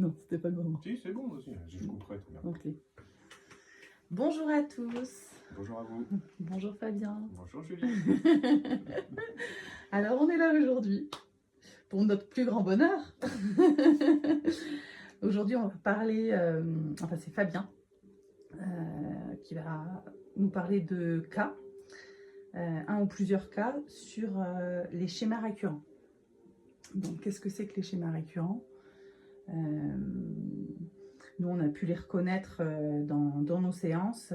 Non, c'était pas le moment. Si, c'est bon aussi, je couperai très bien. Ok. Bonjour à tous. Bonjour à vous. Bonjour Fabien. Bonjour Julie. Alors on est là aujourd'hui pour notre plus grand bonheur. Aujourd'hui on va parler, enfin c'est Fabien qui va nous parler de cas, un ou plusieurs cas sur les schémas récurrents. Donc qu'est-ce que c'est que les schémas récurrents? Nous, on a pu les reconnaître dans nos séances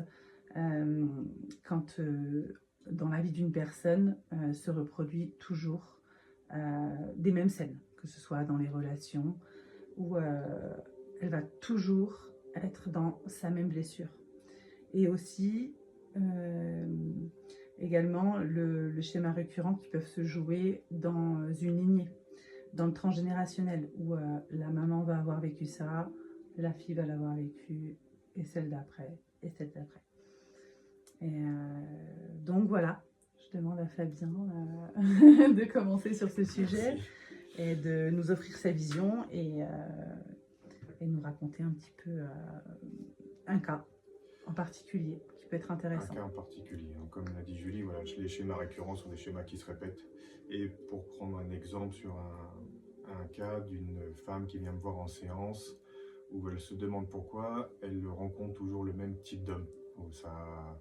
quand dans la vie d'une personne se reproduit toujours des mêmes scènes, que ce soit dans les relations, où elle va toujours être dans sa même blessure. Et aussi, également, le schéma récurrent qui peuvent se jouer dans une lignée, dans le transgénérationnel, où la maman va avoir vécu ça, la fille va l'avoir vécu, et celle d'après, et celle d'après. Et donc voilà, je demande à Fabien de commencer sur ce sujet. Merci. Et de nous offrir sa vision et nous raconter un petit peu un cas en particulier qui peut être intéressant. Un cas en particulier. Donc, comme l'a dit Julie, voilà, les schémas récurrents sont des schémas qui se répètent. Et pour prendre un exemple sur un cas d'une femme qui vient me voir en séance, où elle se demande pourquoi elle rencontre toujours le même type d'homme. Où ça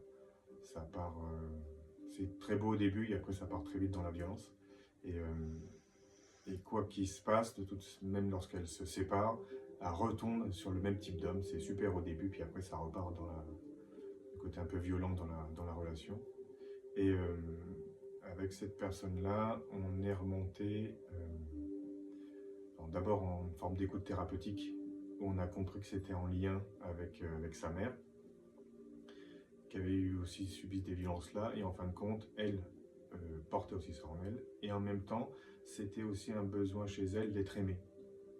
part, c'est très beau au début et après ça part très vite dans la violence. Et quoi qu'il se passe, même lorsqu'elle se sépare, elle retombe sur le même type d'homme. C'est super au début, puis après ça repart dans le côté un peu violent dans la relation. Et avec cette personne-là, on est remonté d'abord en forme d'écoute thérapeutique, où on a compris que c'était en lien avec sa mère, qui avait eu aussi subi des violences-là, et en fin de compte, elle portait aussi ça en elle, et en même temps, c'était aussi un besoin chez elle d'être aimée.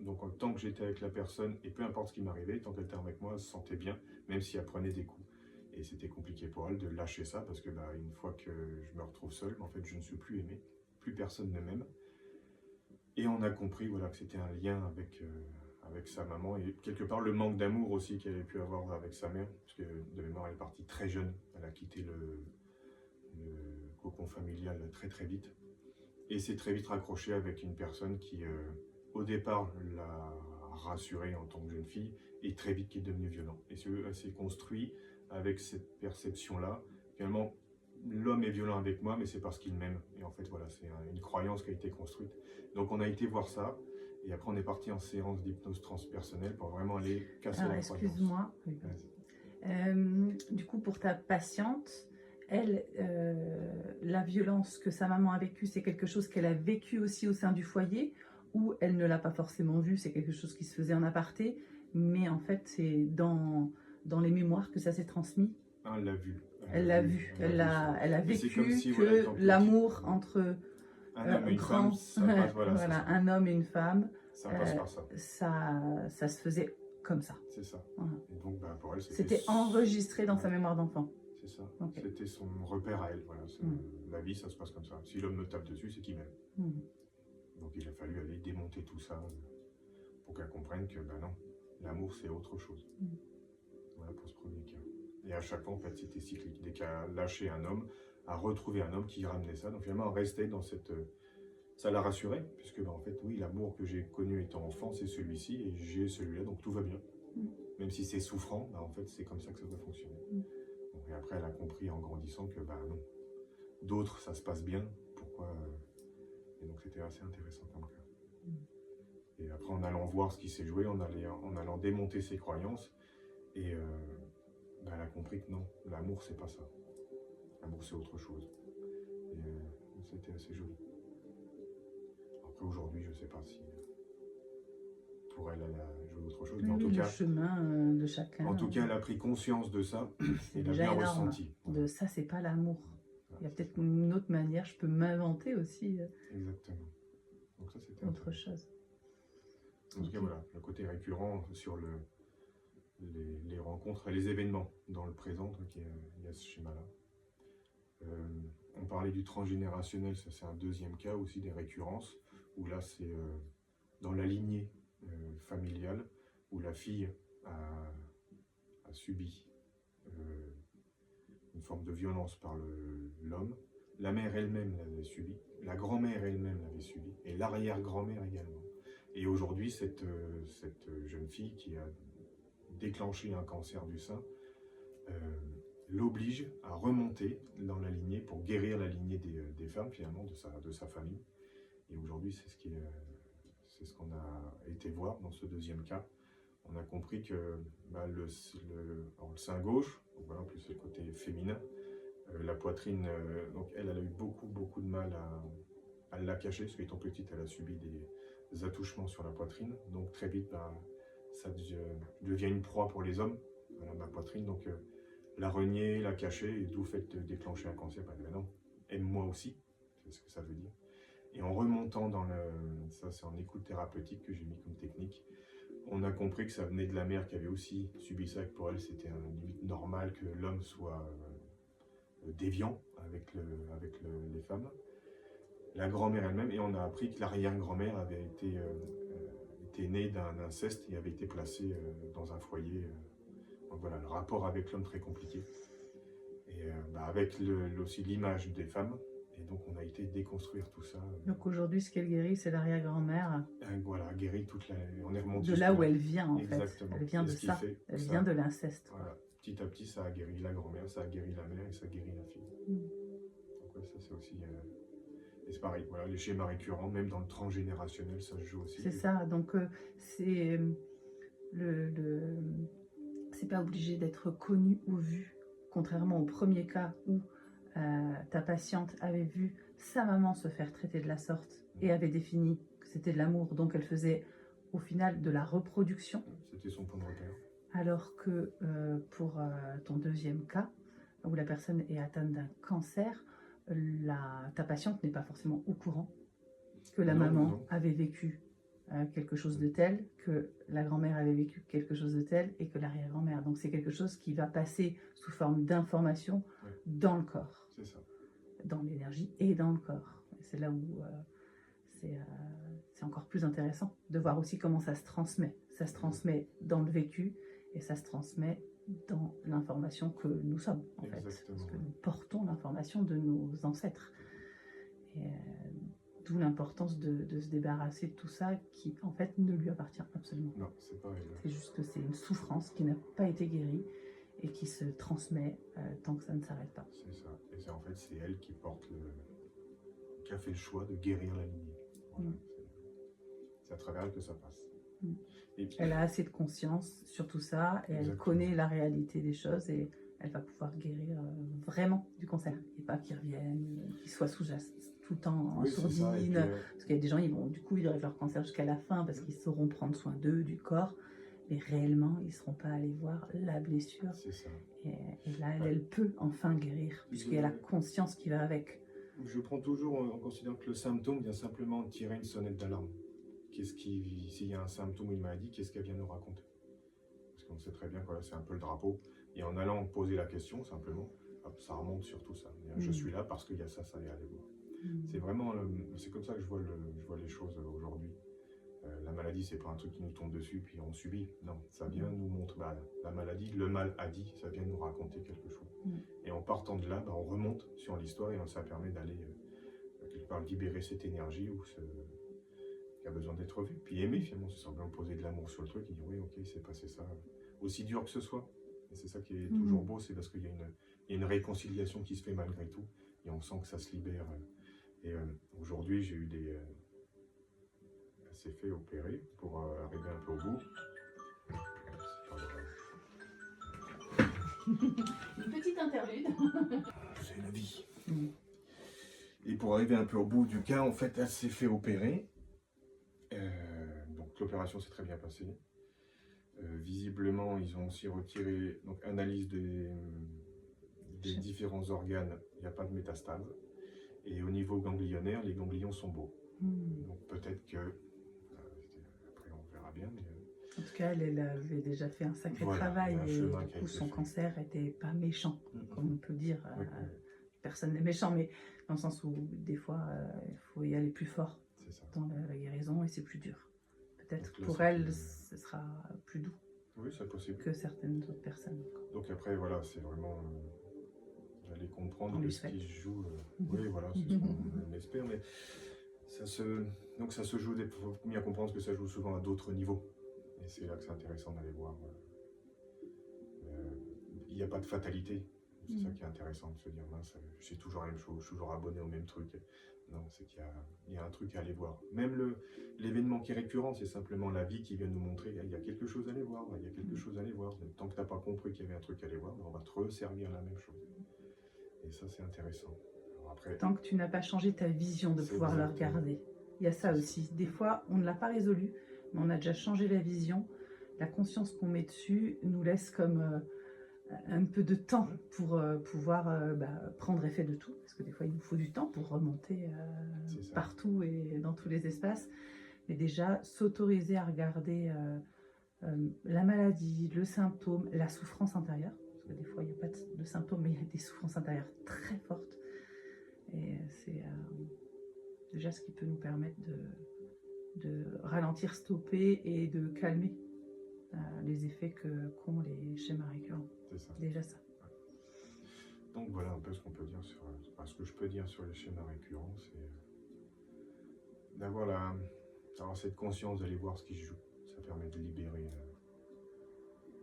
Donc tant que j'étais avec la personne, et peu importe ce qui m'arrivait, tant qu'elle était avec moi, elle se sentait bien, même si elle prenait des coups. Et c'était compliqué pour elle de lâcher ça, parce que une fois que je me retrouve seul, en fait, je ne suis plus aimé, plus personne ne m'aime. Et on a compris voilà, que c'était un lien avec sa maman, et quelque part le manque d'amour aussi qu'elle avait pu avoir avec sa mère, parce que de mémoire, elle est partie très jeune, elle a quitté le cocon familial très très vite, et s'est très vite raccrochée avec une personne qui, au départ, l'a rassurée en tant que jeune fille, et très vite qui est devenue violente. Et elle s'est construite avec cette perception-là. Finalement, l'homme est violent avec moi, mais c'est parce qu'il m'aime. Et en fait, voilà, c'est une croyance qui a été construite. Donc on a été voir ça, et après on est parti en séance d'hypnose transpersonnelle pour vraiment aller casser la croyance. Excuse-moi. Du coup, pour ta patiente, elle, la violence que sa maman a vécue, c'est quelque chose qu'elle a vécu aussi au sein du foyer, ou elle ne l'a pas forcément vu, c'est quelque chose qui se faisait en aparté, mais en fait, c'est dans les mémoires que ça s'est transmis. Elle l'a vu. Elle l'a vu. Elle a vécu si, que voilà, l'amour entre un homme et une femme, ça passe, voilà, un homme et une femme, ça passe par ça. Ça se faisait comme ça. C'est ça. Voilà. Et donc, pour elle, c'était enregistré dans sa mémoire d'enfant. C'est ça. Okay. C'était son repère à elle. Voilà. La vie, ça se passe comme ça. Si l'homme me tape dessus, c'est qu'il m'aime. Donc, il a fallu aller démonter tout ça pour qu'elle comprenne que, non, l'amour, c'est autre chose. Voilà pour ce premier cas. Et à chaque fois, en fait, c'était cyclique. Dès qu'elle a lâché un homme, a retrouvé un homme qui ramenait ça. Donc, finalement, elle restait dans cette... Ça l'a rassurée, puisque, en fait, oui, l'amour que j'ai connu étant enfant, c'est celui-ci, et j'ai celui-là, donc tout va bien. Même si c'est souffrant, en fait, c'est comme ça que ça doit fonctionner. Donc, et après, elle a compris en grandissant que, non, d'autres, ça se passe bien. Pourquoi Et donc, c'était assez intéressant comme cas. Et après, en allant voir ce qui s'est joué, en allant démonter ses croyances, et elle a compris que non, l'amour, c'est pas ça. L'amour, c'est autre chose. Et c'était assez joli. Après, aujourd'hui, je sais pas si pour elle, elle a joué autre chose. Mais en tout cas, le chemin de chacun. En tout cas, elle a pris conscience de ça et l'a bien ressenti. De ça, c'est pas l'amour. Il y a peut-être une autre manière, je peux m'inventer aussi. Exactement. Donc ça, c'était autre chose. En tout cas, voilà, le côté récurrent sur les rencontres et les événements dans le présent, donc il y a ce schéma-là. On parlait du transgénérationnel, ça c'est un deuxième cas aussi des récurrences, où là c'est dans la lignée familiale, où la fille a subi une forme de violence par l'homme. La mère elle-même l'avait subi, la grand-mère elle-même l'avait subi, et l'arrière-grand-mère également. Et aujourd'hui, cette jeune fille qui a déclenché un cancer du sein l'oblige à remonter dans la lignée pour guérir la lignée des femmes, finalement, de sa famille. Et aujourd'hui, c'est ce qu'on a été voir dans ce deuxième cas. On a compris que le sein gauche, voilà, en plus c'est le côté féminin, la poitrine, donc elle a eu beaucoup de mal à la cacher, parce qu'étant petite, elle a subi des attouchements sur la poitrine. Donc très vite, ça devient une proie pour les hommes, voilà, ma poitrine. Donc la renier, la cacher, et d'où fait de déclencher un cancer. Non, aime-moi aussi, c'est ce que ça veut dire. Et en remontant ça c'est en écoute thérapeutique que j'ai mis comme technique, on a compris que ça venait de la mère qui avait aussi subi ça, et que pour elle c'était limite normal que l'homme soit déviant avec les femmes. La grand-mère elle-même, et on a appris que l'arrière-grand-mère avait été née d'un inceste et avait été placée dans un foyer. Donc voilà, le rapport avec l'homme très compliqué. Et avec aussi l'image des femmes. Et donc on a été déconstruire tout ça. Donc aujourd'hui, ce qu'elle guérit, c'est l'arrière-grand-mère. Voilà, guéri on est remonté de là où elle vient en exactement. fait. Elle vient de ça. Elle vient de l'inceste. Voilà. Petit à petit, ça a guéri la grand-mère, ça a guéri la mère et ça guérit la fille. Donc ouais, ça c'est aussi... Et c'est pareil, voilà, les schémas récurrents, même dans le transgénérationnel, ça se joue aussi. C'est ça, donc c'est c'est pas obligé d'être connu ou vu, contrairement au premier cas où ta patiente avait vu sa maman se faire traiter de la sorte et avait défini que c'était de l'amour, donc elle faisait au final de la reproduction. C'était son point de repère. Alors que pour ton deuxième cas, où la personne est atteinte d'un cancer, ta patiente n'est pas forcément au courant que la maman avait vécu quelque chose de tel, que la grand-mère avait vécu quelque chose de tel, et que l'arrière-grand-mère. Donc c'est quelque chose qui va passer sous forme d'information dans le corps. C'est ça. Dans l'énergie et dans le corps. C'est là où c'est encore plus intéressant de voir aussi comment ça se transmet. Ça se transmet dans le vécu et ça se transmet dans l'information que nous sommes, en fait. Parce que nous portons l'information de nos ancêtres. Et d'où l'importance de se débarrasser de tout ça qui, en fait, ne lui appartient absolument. Non, c'est pas vrai. C'est juste que c'est une souffrance qui n'a pas été guérie et qui se transmet tant que ça ne s'arrête pas. C'est ça. Et en fait, c'est elle qui porte qui a fait le choix de guérir la lignée. Voilà. C'est à travers elle que ça passe. Et elle a assez de conscience sur tout ça et elle connaît la réalité des choses et elle va pouvoir guérir vraiment du cancer. Et pas qu'il revienne, qu'il soit sous-jacent tout le temps en sourdine. Parce qu'il y a des gens, ils vont vivre leur cancer jusqu'à la fin parce qu'ils sauront prendre soin d'eux, du corps. Mais réellement, ils ne seront pas allés voir la blessure. C'est ça. Et là, elle peut enfin guérir, puisqu'il y a la conscience qui va avec. Je prends toujours en considérant que le symptôme vient simplement tirer une sonnette d'alarme. S'il y a un symptôme ou une maladie, qu'est-ce qu'elle vient nous raconter? Parce qu'on sait très bien que c'est un peu le drapeau. Et en allant poser la question, simplement, hop, ça remonte sur tout ça. Je suis là parce qu'il y a ça, ça y est, allez voir. C'est vraiment, c'est comme ça que je vois les choses aujourd'hui. La maladie, c'est pas un truc qui nous tombe dessus puis on subit. Non, ça vient nous montrer la maladie, le mal a dit, ça vient nous raconter quelque chose. Et en partant de là, on remonte sur l'histoire et ça permet d'aller quelque part libérer cette énergie qui a besoin d'être vue. Puis aimer finalement, c'est simplement poser de l'amour sur le truc et dire oui, ok, il s'est passé ça, aussi dur que ce soit. Et c'est ça qui est toujours beau, c'est parce qu'il y a une réconciliation qui se fait malgré tout et on sent que ça se libère. Et aujourd'hui, j'ai eu s'est fait opérer pour arriver un peu au bout. Une petite interlude. C'est la vie. Et pour arriver un peu au bout du cas, en fait, elle s'est fait opérer. Donc l'opération s'est très bien passée. Visiblement, ils ont aussi retiré analyse des différents organes. Il n'y a pas de métastase. Et au niveau ganglionnaire, les ganglions sont beaux. Donc peut-être que après on verra bien. Mais, en tout cas, elle avait déjà fait un sacré travail et du coup son cancer n'était pas méchant, comme on peut dire. Personne n'est méchant, mais dans le sens où des fois il faut y aller plus fort dans la guérison et c'est plus dur. peut-être Donc là, pour c'est elle, plus- ce sera plus doux Oui, c'est possible. que certaines autres personnes. Donc après, voilà, c'est vraiment d'aller comprendre On que lui ce qui souhaite. se joue, oui, voilà, c'est ce qu'on espère, mais donc ça se joue, il faut bien comprendre que ça joue souvent à d'autres niveaux. Et c'est là que c'est intéressant d'aller voir. Il n'y a pas de fatalité. C'est ça qui est intéressant de se dire, mince, je suis toujours la même chose, je suis toujours abonné au même truc. Non, c'est qu'il y a un truc à aller voir. Même l'événement qui est récurrent, c'est simplement la vie qui vient nous montrer, il y a quelque chose à aller voir, il y a quelque chose à aller voir. Donc, tant que tu n'as pas compris qu'il y avait un truc à aller voir, on va te resservir la même chose. Et ça, c'est intéressant. Alors après, Tant que tu n'as pas changé ta vision de C'est pouvoir le exactement. regarder. Il y a ça C'est aussi. Des fois, on ne l'a pas résolu, mais on a déjà changé la vision. La conscience qu'on met dessus nous laisse comme un peu de temps pour pouvoir prendre effet de tout. Parce que des fois, il nous faut du temps pour remonter c'est ça. partout et dans tous les espaces. Mais déjà, s'autoriser à regarder la maladie, le symptôme, la souffrance intérieure. Parce que des fois, il n'y a pas de symptômes, mais il y a des souffrances intérieures très fortes. Et c'est déjà ce qui peut nous permettre de ralentir, stopper et de calmer les effets qu'ont les schémas récurrents. C'est ça. Déjà ça. Donc voilà un peu ce qu'on peut dire sur, ce que je peux dire sur les schémas récurrents, c'est d'avoir cette conscience d'aller voir ce qui se joue. Ça permet de libérer.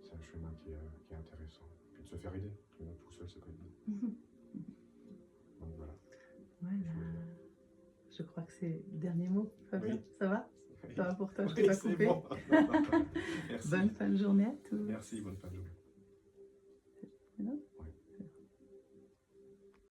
C'est un chemin qui est intéressant. Puis de se faire aider. Tout seul, c'est pas évident. Donc voilà. Voilà. Je crois que c'est le dernier mot. Fabien, Oui. ça va? Ça va pour toi, je Oui, t'ai pas c'est coupé. bon. Merci. Bonne fin de journée à tous. Merci, bonne fin de journée.